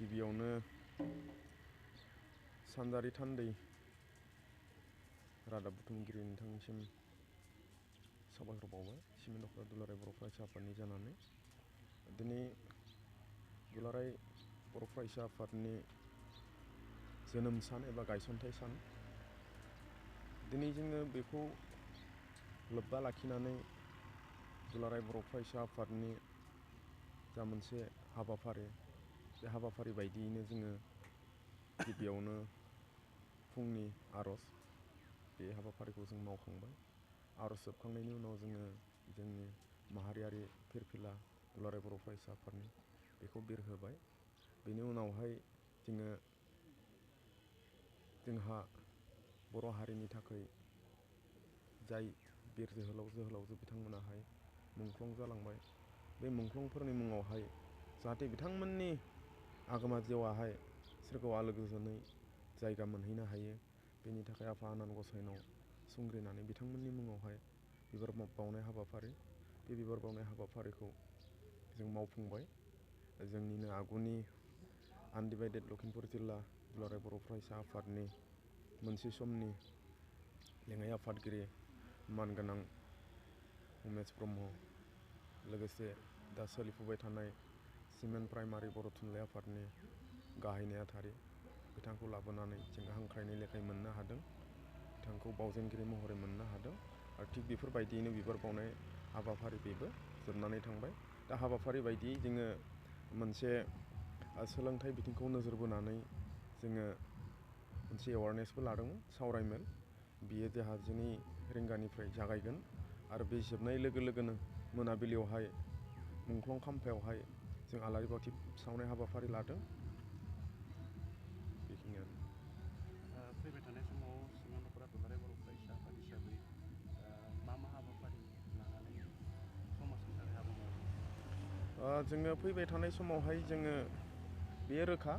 गिबियावनो सानजारि थान्दै रादाब बुथुमगिरि नोंथांनिसिम साबायखर बावबाय सिमेन्ट दख'रा दुलाराय बर' फरायसा आफादनि जानानै दिनै दुलाराय बर' फरायसा आफादनि जोनोम सान एबा गायसनथाइ सान दिनै जोङो बेखौ लोब्बा लाखिनानै दुलाराय बर' फरायसा आफादनि जा मोनसे हाबाफारि बे हाबाफारि बायदियैनो जोङो गिबियावनो फुंनि आर'ज बे हाबाफारिखौ जों मावखांबाय आर'ज जोबखांनायनि उनाव जोङो जोंनि माहारियारि फिरफिला दुलाराय बर' फरायसा आफादनि बेखौ बिरहोबाय बेनि उनावहाय जोंहा बर' हारिनि थाखाय जाय बिर जोहोलावजो बिथांमोनाहाय मुंख्लं जालांबाय बे मुंख्लंफोरनि मुङावहाय जाहाथे बिथांमोननि आगोमा जिउआहाय सोरगोआव आलो गोजोनै जायगा मोनहैनो हायो बेनि थाखाय आफा आनान गसाइनाव संग्रिनानै बिथांमोननि मुङावहाय बिबार बावनाय हाबाफारि बे बिबार बावनाय हाबाफारिखौ जों मावफुंबाय जोंनिनो आगुनि आनडिभाइडेड लखिमपुर जिल्ला दुलाराय बर' फरायसा आफादनि मोनसे समनि लेङाइ आफादगिरि मानगोनां उमेश ब्रह्म लोगोसे दा सोलिफुबाय थानाय सिमेन्ट प्राइमारि बर' थुनलाइ आफादनि गाहाय नेहाथारि बिथांखौ लाबोनानै जों हांख्रायनाय लेखाय मोननो हादों बिथांखौ बावजेनगिरि महरै मोननो हादों आरो थिग बेफोरबायदियैनो बिबार बावनाय हाबाफारि बेबो जोबनानै थांबाय दा हाबाफारि बायदियै जोङो मोनसे सोलोंथाइ बिथिंखौ नोजोर बोनानै जोङो मोनसे एवारनेसबो लादोंमोन सावरायमेल बियो जोंहा 12 रिंगानिफ्राय जागायगोन आरो बे जोबनाय लोगो लोगोनो मोनाबिलियावहाय मुंख्लं खाम्फायावहाय जों आलारि बाथि सावनाय हाबाफारि लादों बेखिनियानो फैबाय थानाय समाव सिमेन्ट दख'रा दुलाराय बर' फरायसा आफाद हिसाबै मा हाबाफारि लानानै समाजनि थाखाय हाबा मावो जोङो फैबाय थानाय समावहाय जोङो बेयो रोखा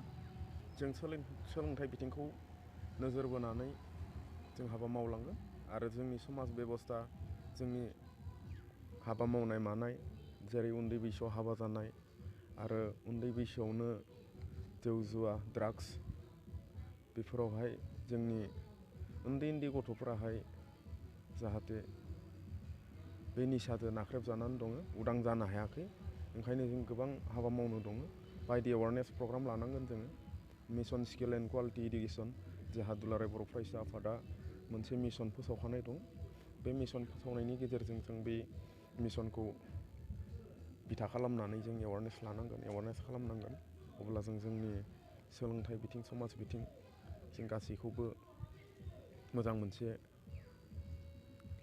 जों सोलोंथाइ बिथिंखौ नोजोर बोनानै जों हाबा मावलांगोन आरो जोंनि समाज बेबस्था जोंनि हाबा मावनाय मानाय जेरै उन्दै बैसोआव हाबा जानाय आरो उन्दै बैसोआवनो जौ जुवा ड्राग्स बेफोरावहाय जोंनि उन्दै गथ'फोराहाय जाहाथे बे निसाजों नाख्रेबजानानै दङ उदां जानो हायाखै ओंखायनो जों गोबां हाबा मावनो दङ बायदि एवारनेस प्रग्राम लानांगोन जोङो mission skill and quality education जोंहा दुलाराय बर' फरायसा आफादा मोनसे मिशन फोसावखानाय दं बे मिशन फोसावनायनि गेजेरजों जों बे मिशनखौ बिथा खालामनानै जों एवारनेस लानांगोन एवारनेस खालामनांगोन अब्ला जों जोंनि सोलोंथाइ बिथिं समाज बिथिं जों गासैखौबो मोजां मोनसे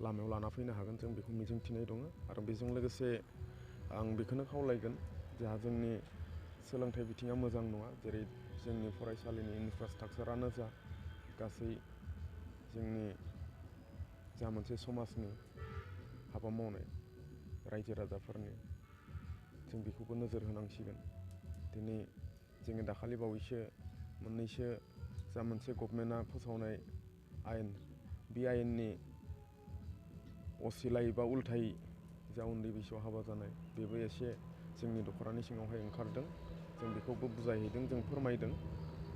लामायाव लाना फैनो हागोन जों बेखौ मिजिंथिनाय दङ आरो बेजों लोगोसे आं बेखौनो खावलायगोन जोंहा जोंनि सोलोंथाइ बिथिङा मोजां नङा जेरै जोंनि फरायसालिनि इनफ्रास्ट्राक्चारानो जा गासै जोंनि जा मोनसे समाजनि हाबा मावनाय रायजो राजाफोरनि जों बेखौबो नोजोर होनांसिगोन दिनै जोङो दाखालि बावैसो मोननैसो जा मोनसे गभर्नमेन्टआ फोसावनाय आयेन बे आयेननि असिलायै बा उल्थायै जा उन्दै बैसोआव हाबा जानाय बेबो एसे जोंनि दख'रानि सिङावहाय ओंखारदों जों बेखौबो बुजायहैदों जों फोरमायदों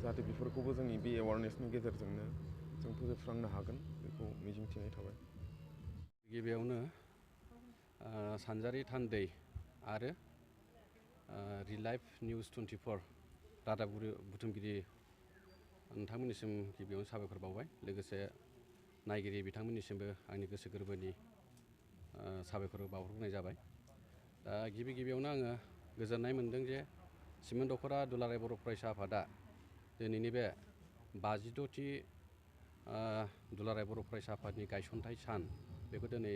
जाहाथे बेफोरखौबो जोंनि बे एवारनेसनि गेजेरजोंनो जों फोजोबस्रांनो हागोन बेखौ मिजिंथिनाय थाबाय गिबियावनो सानजारि थान्दै आरो रिलाइफ निउस 24 रादाब बुथुमगिरि नोंथांमोननिसिम गिबियावनो साबायखर बावबाय लोगोसे नायगिरि बिथांमोननिसिमबो आंनि गोसो गोरबोनि साबायखर बावहरनाय जाबाय दा गिबियावनो आङो गोजोननाय मोन्दों जे सिमेन्ट दख'रा दुलाराय बर' फरायसा आफादा दिनैनि बे 52थि दुलाराय बर' फरायसा आफादनि गायसनथाइ सान बेखौ दिनै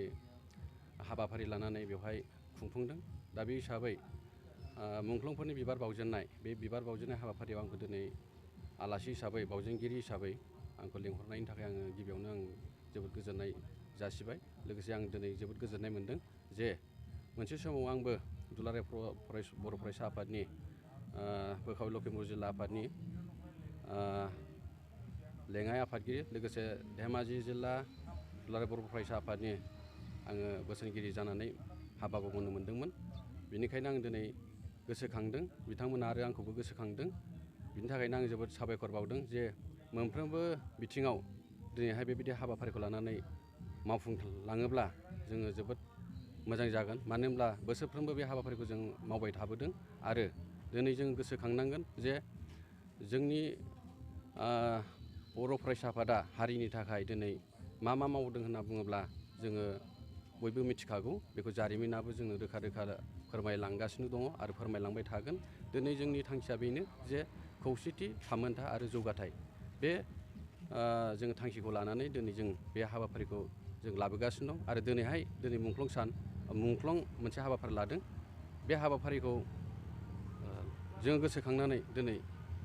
हाबाफारि लानानै बेवहाय खुंफुंदों दा बे हिसाबै मुंख्लंफोरनि बिबार बावजेननाय बे बिबार बावजेननाय हाबाफारियाव आंखौ दिनै आलासि हिसाबै बावजेनगिरि हिसाबै आंखौ लिंहरनायनि थाखाय आङो गिबियावनो आं जोबोद गोजोननाय जासिबाय लोगोसे आं दिनै जोबोद गोजोननाय मोन्दों जे मोनसे समाव आंबो दुलाराय बर' फरायसा आफादनि बोखाव लखिमपुर जिल्ला आफादनि लेङाइ आफादगिरि लोगोसे धेमाजि जिल्ला दुलाराय बर' फरायसा आफादनि आङो बोसोनगिरि जानानै हाबा मावनो मोन्दोंमोन बेनिखायनो आं दिनै गोसोखांदों बिथांमोना आरो आंखौबो गोसोखांदों बिनि थाखायनो आं जोबोद साबायखर बावदों जे मोनफ्रोमबो बिथिङाव दिनैहाय बेबायदि हाबाफारिखौ लानानै मावफुंलाङोब्ला जोङो जोबोद मोजां जागोन। मानो होनब्ला बोसोरफ्रोमबो बे हाबाफारिखौ जों मावबाय थाबोदों आरो दिनै जों गोसोखांनांगोन जे जोंनि बर' फरायसा आफादा हारिनि थाखाय दिनै मा मावदों होनना बुङोब्ला जोङो बयबो मिथिखागौ। बेखौ जारिमिनाबो जोंनो रोखा रोखा फोरमायलांगासिनो दङ आरो फोरमायलांबाय थागोन। दिनै जोंनि थांखिया बेनो जे खौसेथि, थामोन्था आरो जौगाथाय बे जों थांखिखौ लानानै दिनै जों बे हाबाफारिखौ जों लाबोगासिनो दं आरो दिनै मुंख्लं सान मुंख्लं मोनसे हाबाफारि लादों। बे हाबाफारिखौ जोङो गोसोखांनानै दिनै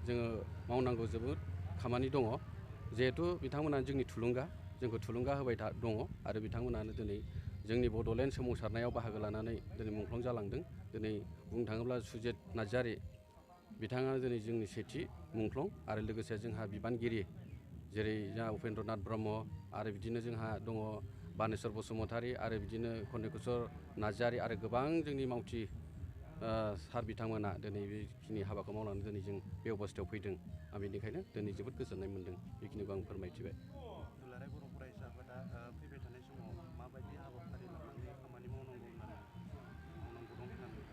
जोङो मावनांगौ जोबोद खामानि दङ। जिहेथु बिथांमोना जोंनि जोंखौ थुलुंगा होबाय दङ आरो बिथांमोनानो दिनै जोंनि बड'लेण्ड सोमावसारनायाव बाहागो लानानै दिनै मुंख्लं जालांदों। दिनै बुंनो थाङोब्ला सुजित नार्जारि बिथाङा दिनै जोंनि सेथि मुंख्लं आरो लोगोसे जोंहा बिबानगिरि जेरै जोंहा उपेन्द्रनाथ ब्रह्म आरो बिदिनो जोंहा दङ बानेस्वर बसुमतारी आरो बिदिनो कन्यकेशर नार्जारि आरो गोबां जोंनि मावथि सार बिथांमोना दिनै बेखिनि हाबाखौ मावनानै दिनै जों बे अबस्थायाव फैदों। आं बेनिखायनो दिनै जोबोद गोजोननाय मोन्दों। बेखिनिखौ आं फोरमायथिबाय। दुलाराय बर' फरायसा आफादा फैबाय थानाय समाव माबायदि हाबाफारि लानानै खामानि मावनांगौ दं होननानै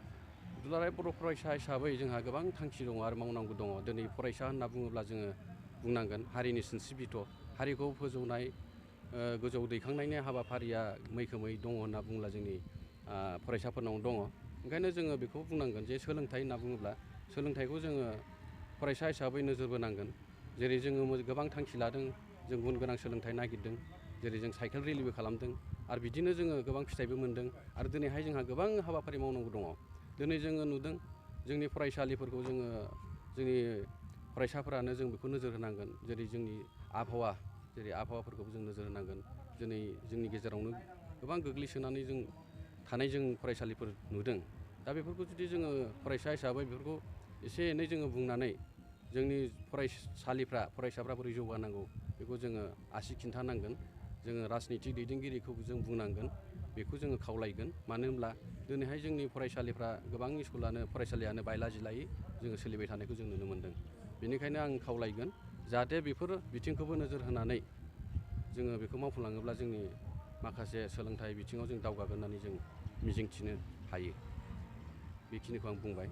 दुलाराय बर' फरायसा हिसाबै जोंहा गोबां थांखि दङ आरो मावनांगौ दङ। दिनै फरायसा होनना बुङोब्ला जोङो बुंनांगोन हारिनि सिनस्रि बिथा हारिखौ फोजौनाय गोजौ दैखांनायनि हाबाफारिया मैखोमै दङ होनना बुङोब्ला जोंनि फरायसाफोरनाव दङ। ओंखायनो जोङो बेखौ बुंनांगोन जे सोलोंथाइ होनना बुङोब्ला सोलोंथाइखौ जोङो फरायसा हिसाबै नोजोर बोनांगोन। जेरै जोङो गोबां थांखि लादों, जों गुन गोनां सोलोंथाइ नागिरदों, जेरै जों साइकेल रेलिबो खालामदों आरो बिदिनो जोङो गोबां फिथाइबो मोनदों आरो दिनैहाय जोंहा गोबां हाबाफारि मावनांगौ दङ। दिनै जोङो नुदों जोंनि फरायसालिफोरखौ जोंनि फरायसाफोरानो जों बेखौ नोजोर होनांगोन। जेरै जोंनि आबहावाफोरखौबो जों नोजोर होनांगोन। दिनै जोंनि गेजेरावनो गोबां गोग्लैसोनानै थानाय जों फरायसालिफोर नुदों। दा बेफोरखौ जुदि जोङो फरायसा हिसाबै बेफोरखौ एसे एनै जोङो बुंनानै जोंनि फरायसाफ्रा बोरै जौगानांगौ बेखौ जोङो आसि खिन्थानांगोन। जोङो राजनितिक दैदेनगिरिखौबो जों बुंनांगोन, बेखौ जोङो खावलायगोन। मानो होनब्ला दिनैहाय जोंनि गोबां फरायसालियानो बायला जिलायै जोङो सोलिबाय थानायखौ जों नुनो मोन्दों। बेनिखायनो आं खावलायगोन जाहाथे बेफोर बिथिंखौबो नोजोर होनानै जोङो बेखौ मावफुंलाङोब्ला जोंनि माखासे सोलोंथाइ बिथिङाव जों दावगागोन होननानै जों मिजिंथिनो हायो। बेखिनिखौ आं बुंबाय।